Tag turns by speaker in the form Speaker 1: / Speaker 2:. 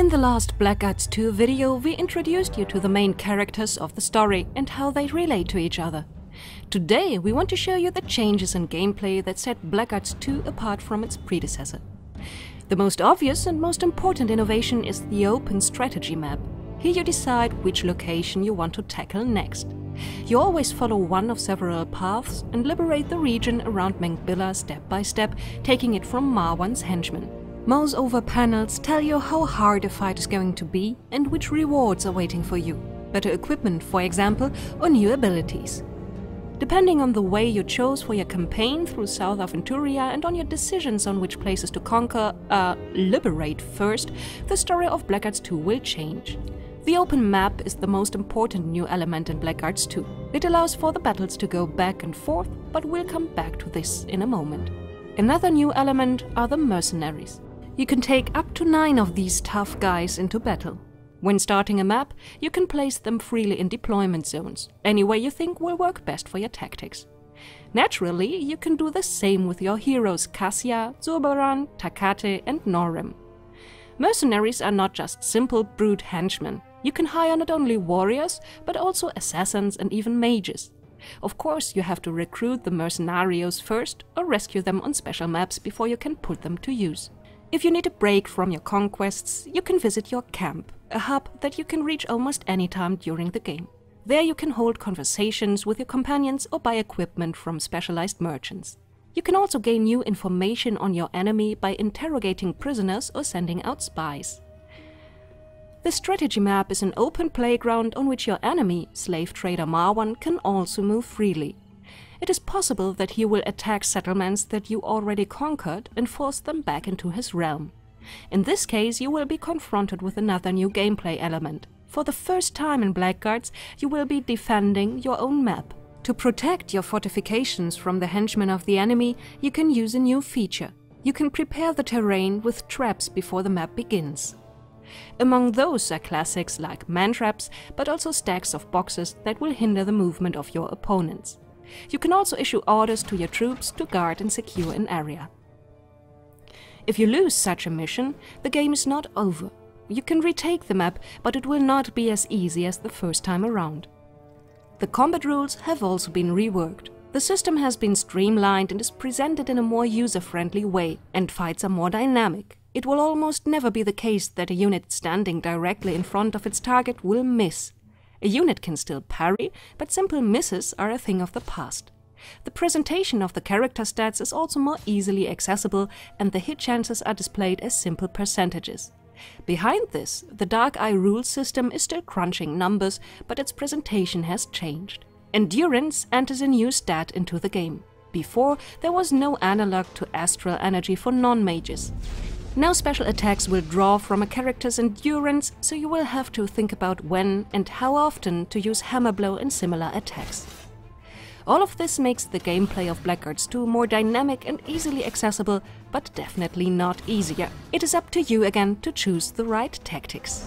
Speaker 1: In the last Blackguards 2 video, we introduced you to the main characters of the story and how they relate to each other. Today, we want to show you the changes in gameplay that set Blackguards 2 apart from its predecessor. The most obvious and most important innovation is the open strategy map. Here you decide which location you want to tackle next. You always follow one of several paths and liberate the region around Mengbilla step by step, taking it from Marwan's henchmen. Mouse-over panels tell you how hard a fight is going to be and which rewards are waiting for you. Better equipment, for example, or new abilities. Depending on the way you chose for your campaign through south of Venturia and on your decisions on which places to conquer, liberate first, the story of Blackguards 2 will change. The open map is the most important new element in Blackguards 2. It allows for the battles to go back and forth, but we'll come back to this in a moment. Another new element are the mercenaries. You can take up to 9 of these tough guys into battle. When starting a map, you can place them freely in deployment zones, any way you think will work best for your tactics. Naturally, you can do the same with your heroes Cassia, Zurbaran, Takate and Norem. Mercenaries are not just simple brute henchmen. You can hire not only warriors, but also assassins and even mages. Of course, you have to recruit the mercenarios first or rescue them on special maps before you can put them to use. If you need a break from your conquests, you can visit your camp, a hub that you can reach almost any time during the game. There you can hold conversations with your companions or buy equipment from specialized merchants. You can also gain new information on your enemy by interrogating prisoners or sending out spies. The strategy map is an open playground on which your enemy, slave trader Marwan, can also move freely. It is possible that he will attack settlements that you already conquered and force them back into his realm. In this case, you will be confronted with another new gameplay element. For the first time in Blackguards, you will be defending your own map. To protect your fortifications from the henchmen of the enemy, you can use a new feature. You can prepare the terrain with traps before the map begins. Among those are classics like man-traps, but also stacks of boxes that will hinder the movement of your opponents. You can also issue orders to your troops to guard and secure an area. If you lose such a mission, the game is not over. You can retake the map, but it will not be as easy as the first time around. The combat rules have also been reworked. The system has been streamlined and is presented in a more user-friendly way, and fights are more dynamic. It will almost never be the case that a unit standing directly in front of its target will miss. A unit can still parry, but simple misses are a thing of the past. The presentation of the character stats is also more easily accessible, and the hit chances are displayed as simple percentages. Behind this, the Dark Eye rule system is still crunching numbers, but its presentation has changed. Endurance enters a new stat into the game. Before, there was no analog to astral energy for non-mages. Now special attacks will draw from a character's endurance, so you will have to think about when and how often to use hammer blow and similar attacks. All of this makes the gameplay of Blackguards 2 more dynamic and easily accessible, but definitely not easier. It is up to you again to choose the right tactics.